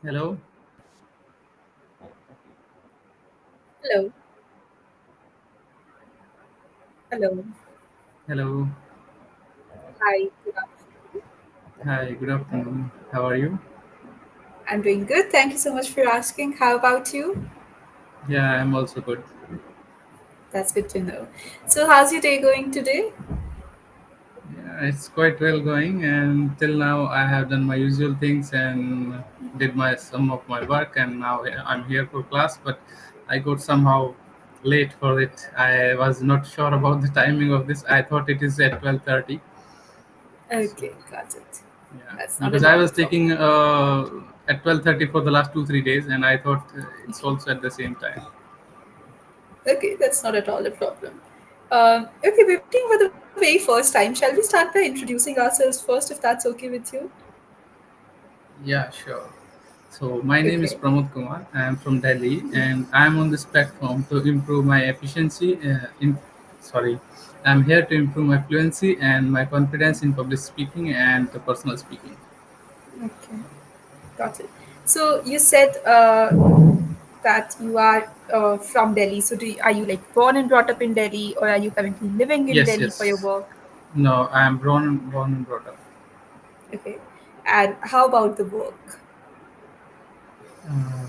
Hello, Hello. Hello. hello. Hi. Good afternoon. Hi, good afternoon. How are you? I'm doing good. Thank you so much for asking. How about you? Yeah, I'm also good. That's good to know. So, how's your day going today? Yeah, it's quite well going, and till now I have done my usual things and did my some of my work, and now I'm here for class. But I got somehow late for it. I was not sure about the timing of this. I thought it is at 12:30. So Okay, got it. yeah, That's not because at I all a was problem. taking at 12:30 for the last 2 3 days, and I thought it's Okay. also at the same time. Okay, that's not at all a problem. Okay, we're meeting for the very first time. Shall we start by introducing ourselves first, if that's okay with you? Yeah, sure. So my name is Okay. Pramod Kumar. I am from Delhi, and I am on this platform to improve my efficiency. I'm here to improve my fluency and my confidence in public speaking and personal speaking. Okay, got it. So, you said that you are from Delhi. So, are you like born and brought up in Delhi, or are you currently living in Yes, Delhi for your yes. work? No, I am born and brought up. Okay. And how about the work?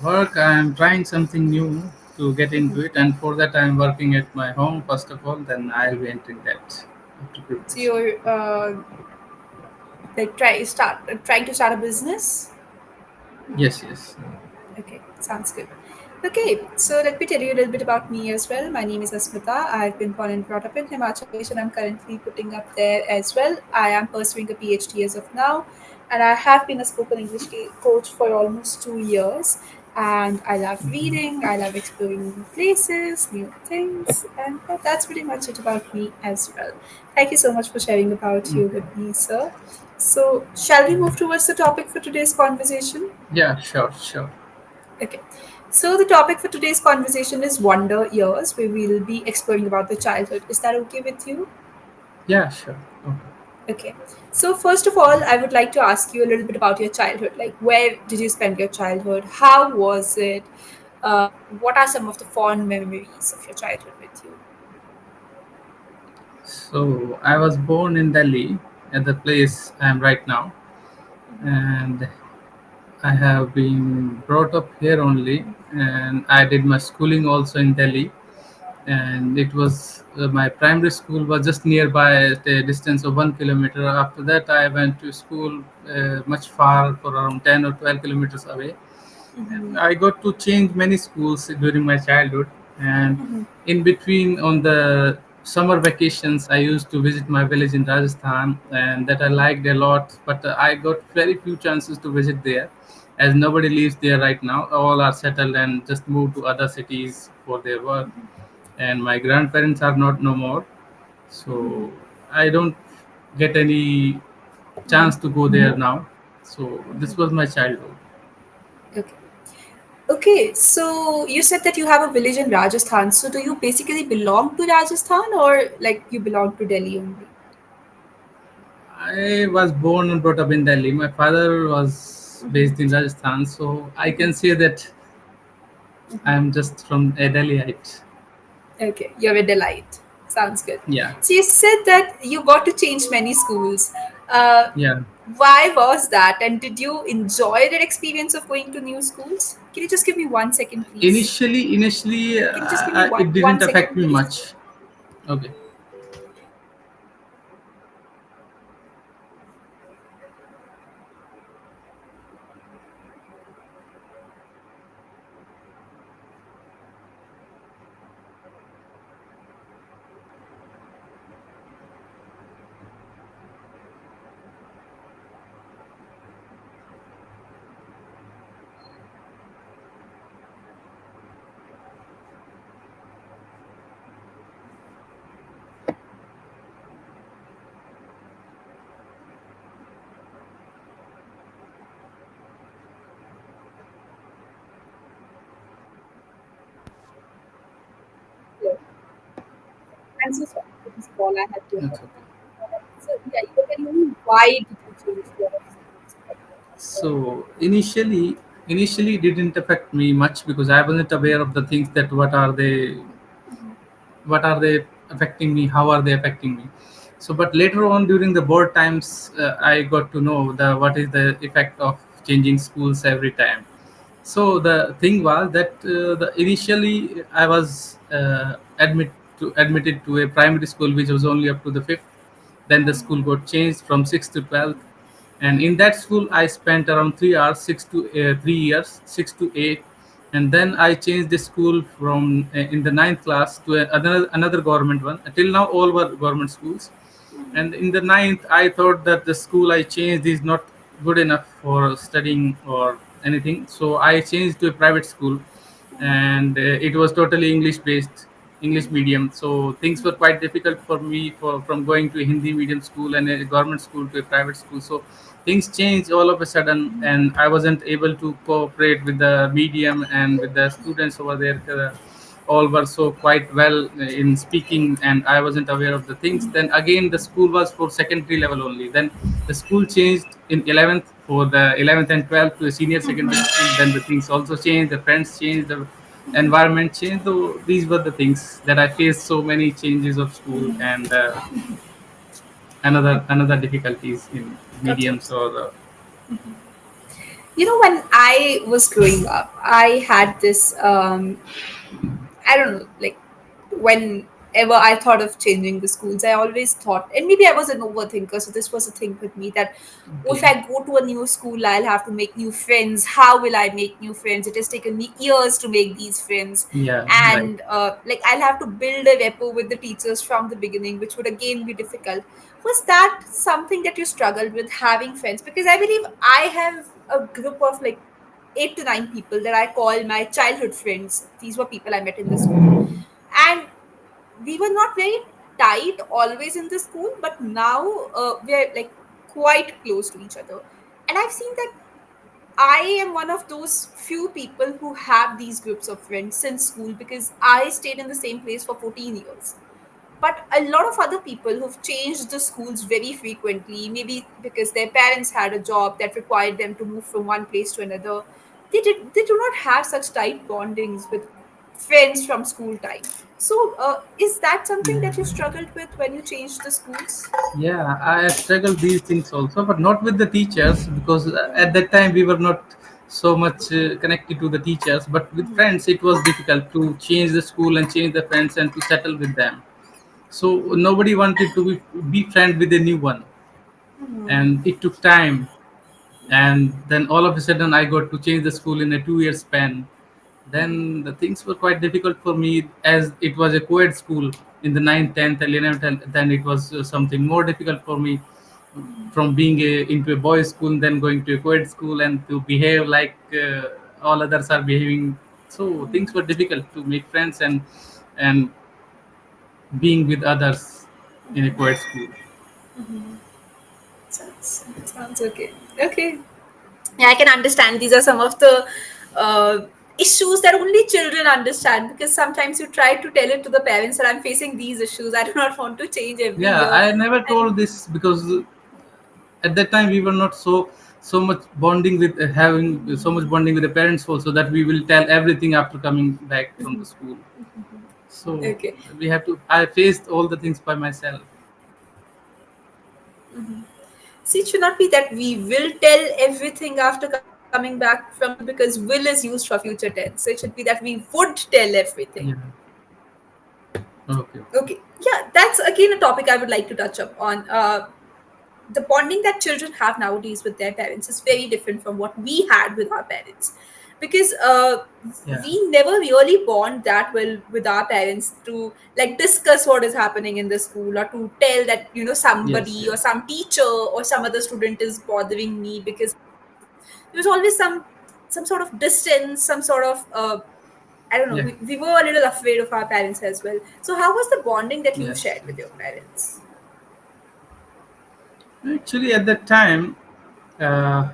Work. I am trying something new to get into it, and for that I am working at my home first of all. Then I'll be entering that after So preparation. you're like trying to start a business? Yes, yes. Okay, sounds good. Okay, so let me tell you a little bit about me as well. My name is Asmita. I've been born and brought up in Himachal Pradesh, and I'm currently putting up there as well. I am pursuing a PhD as of now, and I have been a spoken English coach for almost 2 years. And I love reading, I love exploring new places, new things, and yeah, that's pretty much it about me as well. Thank you so much for sharing about you with me, sir. So, shall we move towards the topic for today's conversation? Yeah, sure, sure. Okay. So the topic for today's conversation is wonder years, where we'll be exploring about the childhood. Is that okay with you? Yeah, sure. Okay. Okay. So first of all, I would like to ask you a little bit about your childhood. Like, where did you spend your childhood? How was it? What are some of the fond memories of your childhood with you? So I was born in Delhi, at the place I am right now, and I have been brought up here only. And I did my schooling also in Delhi, and it was my primary school was just nearby at a distance of 1 kilometer. After that, I went to school much far, for around 10 or 12 kilometers away. And I got to change many schools during my childhood, and in between, on the summer vacations, I used to visit my village in Rajasthan, and that I liked a lot. But I got very few chances to visit there, as nobody lives there right now. All are settled and just moved to other cities for their work, and my grandparents are not no more, so I don't get any chance to go there now. So this was my childhood. Okay. Okay, so you said that you have a village in Rajasthan. So do you basically belong to Rajasthan, or like you belong to Delhi only? I was born and brought up in Delhi. My father was based in Rajasthan, so I can say that I'm just from a Delhiite. Okay, you're a delight. Sounds good. Yeah, So you said that you got to change many schools. Uh, yeah. why was that? And did you enjoy that experience of going to new schools? Can you just give me 1 second, please? Initially, Can you just give me it one didn't affect second, me please? much. Okay. Hello. I'm so sorry for this call I had to That's attend. okay. So yeah, you were telling me why did you change your schools? So initially, initially it didn't affect me much because I wasn't aware of the things that what are they affecting me, how are they affecting me. So but later on during the board times, I got to know the what is the effect of changing schools every time. So the thing was that the initially I was admitted to a primary school which was only up to the fifth. Then the school got changed from sixth to 12th, and in that school I spent around 3 hours, 3 years, 6 to 8. And then I changed the school from in the ninth class to another government one. Till now all were government schools, and in the ninth I thought that the school I changed is not good enough for studying or anything, so I changed to a private school. And it was totally English based, English medium. So things were quite difficult for me from going to a Hindi medium school and a government school to a private school. So things changed all of a sudden, and I wasn't able to cooperate with the medium and with the students over there. All were so quite well in speaking, and I wasn't aware of the things. Then again the school was for secondary level only. Then the school changed in 11th, for the 11th and 12th, to a senior secondary school. Then the things also changed, the friends changed, the environment changed. So these were the things that I faced, so many changes of school. And another difficulties in Got mediums it. or the. When I was growing up, I had this I don't know, like whenever I thought of changing the schools, I always thought, and maybe I was an overthinker, so this was a thing with me that, oh, if Okay. I go to a new school, I'll have to make new friends. How will I make new friends? It has taken me years to make these friends. Yeah, right. And like I'll have to build a rapport with the teachers from the beginning, which would again be difficult. Was that something that you struggled with, having friends? Because I believe I have a group of like 8 to 9 people that I call my childhood friends. These were people I met in the school. And we were not very tight always in the school, but now we're like quite close to each other. And I've seen that I am one of those few people who have these groups of friends since school because I stayed in the same place for 14 years. But a lot of other people who've changed the schools very frequently, maybe because their parents had a job that required them to move from one place to another, they do not have such tight bondings with friends from school time. So is that something that you struggled with when you changed the schools? Yeah, I struggled these things also, but not with the teachers, because at that time we were not so much connected to the teachers. But with friends, it was difficult to change the school and change the friends and to settle with them. So nobody wanted to be friend with a new one, and it took time. And then all of a sudden I got to change the school in a 2 year span. Then the things were quite difficult for me, as it was a co-ed school. In the 9th, 10th, 11th, and then it was something more difficult for me, from being into a boys school, then going to a co-ed school, and to behave like all others are behaving. So things were difficult to make friends, and being with others in a co-ed school. Sounds okay. Okay. Yeah, I can understand. These are some of the uh, issues that only children understand, because sometimes you try to tell it to the parents that I'm facing these issues. I do not want to change every Yeah, year. I never told And this because at that time we were not so much bonding with having so much bonding with the parents also, that we will tell everything after coming back from the school. So okay. we have to I faced all the things by myself. See, it should not be that we will tell everything after coming back from school, because will is used for future tense. So it should be that we would tell everything. Yeah. Okay. Okay. Yeah, that's again a topic I would like to touch up on. The bonding that children have nowadays with their parents is very different from what we had with our parents, because Yeah. we never really bond that well with our parents to like discuss what is happening in the school, or to tell that Yes. somebody Yes. or some teacher or some other student is bothering me, because there was always some sort of distance, some sort of I don't know, we Yeah. were a little afraid of our parents as well. So how was the bonding that you shared Yes. with your Yes. parents? Actually, at that time, uh,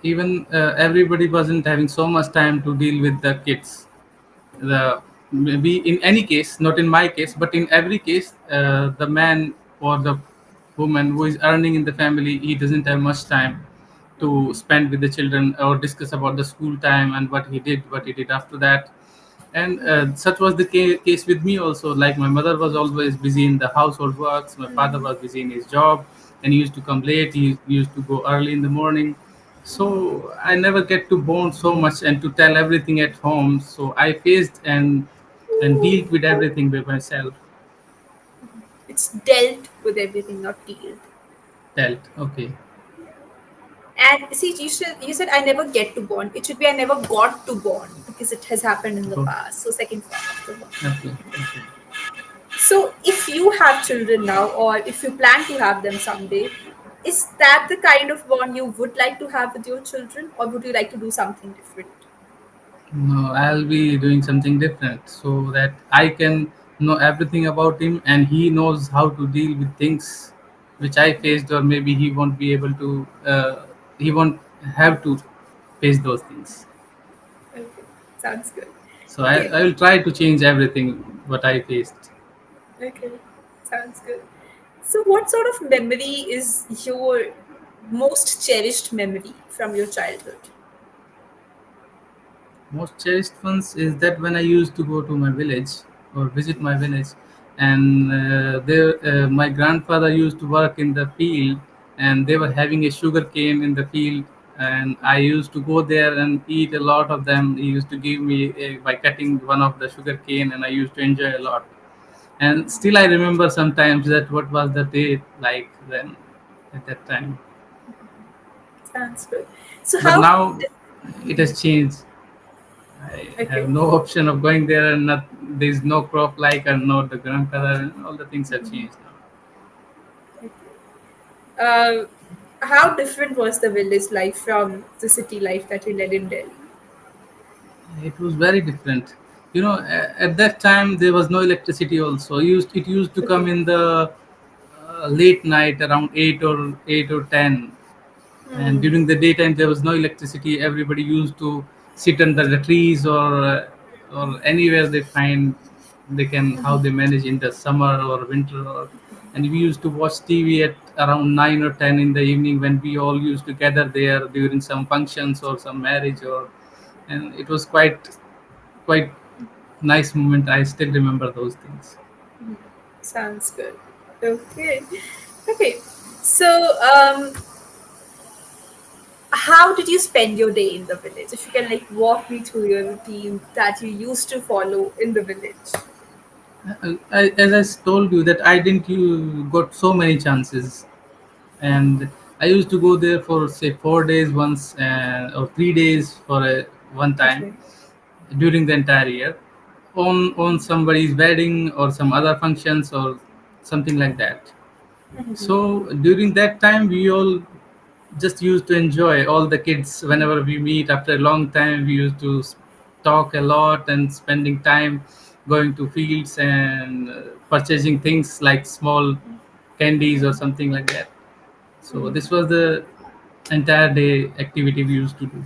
even everybody wasn't having so much time to deal with the kids. The maybe in any case, not in my case, but in every case, the man or the woman who is earning in the family, he doesn't have much time to spend with the children or discuss about the school time and what he did after that. And such was the case with me also. Like my mother was always busy in the household works, my father was busy in his job, and he used to come late, he used to go early in the morning. So I never get to bond so much and to tell everything at home. So I faced and dealt with everything by myself. It's dealt with everything, not dealt. Dealt, okay. And see, you said I never get to bond. It should be I never got to bond because it has happened in the Oh, past. So second form of the bond. okay, okay. So if you have children now, or if you plan to have them someday, is that the kind of bond you would like to have with your children, or would you like to do something different? No, I'll be doing something different so that I can know everything about him and he knows how to deal with things which I faced, or maybe he won't be able to, he won't have to face those things. Okay, sounds good. So Okay, I will try to change everything what I faced. okay, sounds good. So, what sort of memory is your most cherished memory from your childhood? Most cherished ones is that when I used to go to my village or visit my village, and my grandfather used to work in the field, and they were having a sugar cane in the field, and I used to go there and eat a lot of them. He used to give me by cutting one of the sugar cane, and I used to enjoy a lot. And still, I remember sometimes that what was the day like then at that time. Sounds good. So, But how? now it has changed. I have Okay. no option of going there, and not, there's no crop like and not the grandfather, and all the things have changed now. Uh, how different was the village life from the city life that you led in Delhi? It was very different. At that time there was no electricity. Also, it used to come Okay. in the late night around 8 or 10, and Hmm. during the daytime there was no electricity. Everybody used to sit under the trees or anywhere they find they can, how they manage in the summer or winter, and we used to watch TV at around 9 or 10 in the evening, when we all used to gather there during some functions or some marriage, or and it was quite nice moment. I still remember those things. Sounds good. Okay. Okay. So, how did you spend your day in the village? If you can like walk me through your routine that you used to follow in the village. As I told you that I didn't you got so many chances, and I used to go there for say 4 days once, or 3 days for one time Okay. during the entire year, on somebody's wedding or some other functions or something like that. So during that time, we all just used to enjoy, all the kids. Whenever we meet after a long time, we used to talk a lot and spending time going to fields and purchasing things like small candies or something like that. So this was the entire day activity we used to do.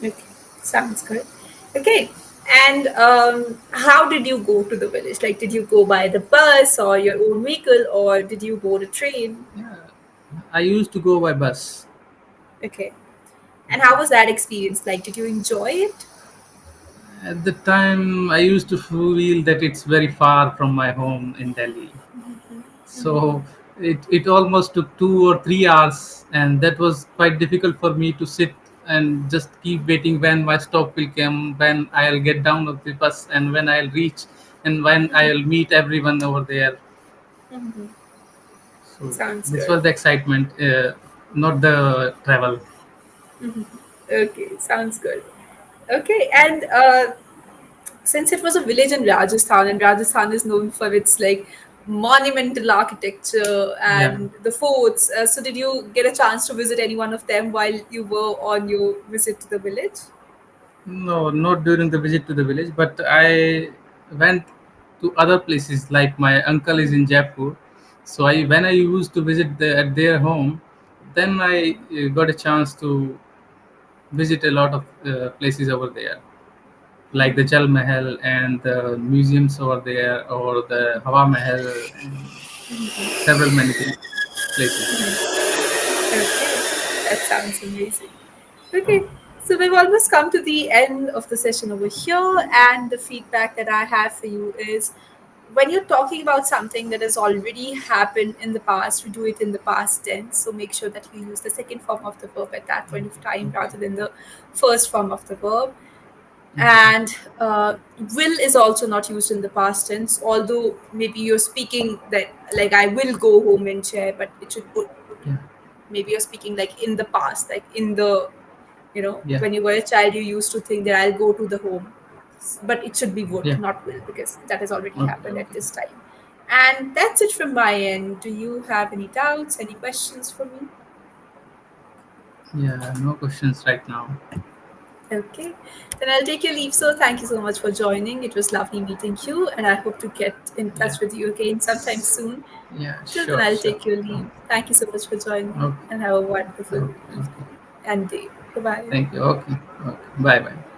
Okay. Sounds good. Okay. And how did you go to the village? Like, did you go by the bus or your own vehicle, or did you board a train? Yeah, I used to go by bus. Okay. And how was that experience? Like, did you enjoy it? At the time, I used to feel that it's very far from my home in Delhi. So it almost took 2 or 3 hours, and that was quite difficult for me to sit and just keep waiting when my stop will come, when I'll get down of the bus, and when I'll reach, and when I'll meet everyone over there. So Sounds this good. was the excitement, not the travel. Okay, sounds good. Okay, and since it was a village in Rajasthan, and Rajasthan is known for its like monumental architecture Yeah. and the forts, so did you get a chance to visit any one of them while you were on your visit to the village? No, not during the visit to the village, but I went to other places. Like my uncle is in Jaipur, so I when I used to visit at their home, then I got a chance to visit a lot of places over there, like the Jal Mahal and the museums over there, or the Hawa Mahal, and several many things, places. Okay. That sounds amazing. Oh, Okay, so we've almost come to the end of the session over here, and the feedback that I have for you is when you're talking about something that has already happened in the past, we do it in the past tense. So make sure that you use the second form of the verb at that point of time okay, rather than the first form of the verb. okay, And will is also not used in the past tense, although maybe you're speaking that like I will go home and share, but it should would. yeah, Maybe you're speaking like in the past, like in the, yeah, when you were a child, you used to think that I'll go to the home, but it should be would, yeah. not will, because that has already Okay, happened at okay. this time. And that's it from my end. Do you have any doubts, any questions for me? Yeah, no questions right now. Okay, then I'll take your leave. So thank you so much for joining. It was lovely meeting you, and I hope to get in Yeah, touch with you again sometime soon. yeah, Till then, sure, I'll sure. take your Okay, leave. Thank you so much for joining, okay, and have a wonderful okay, evening okay. and day. Bye bye. Thank you. Okay, okay. Bye, bye.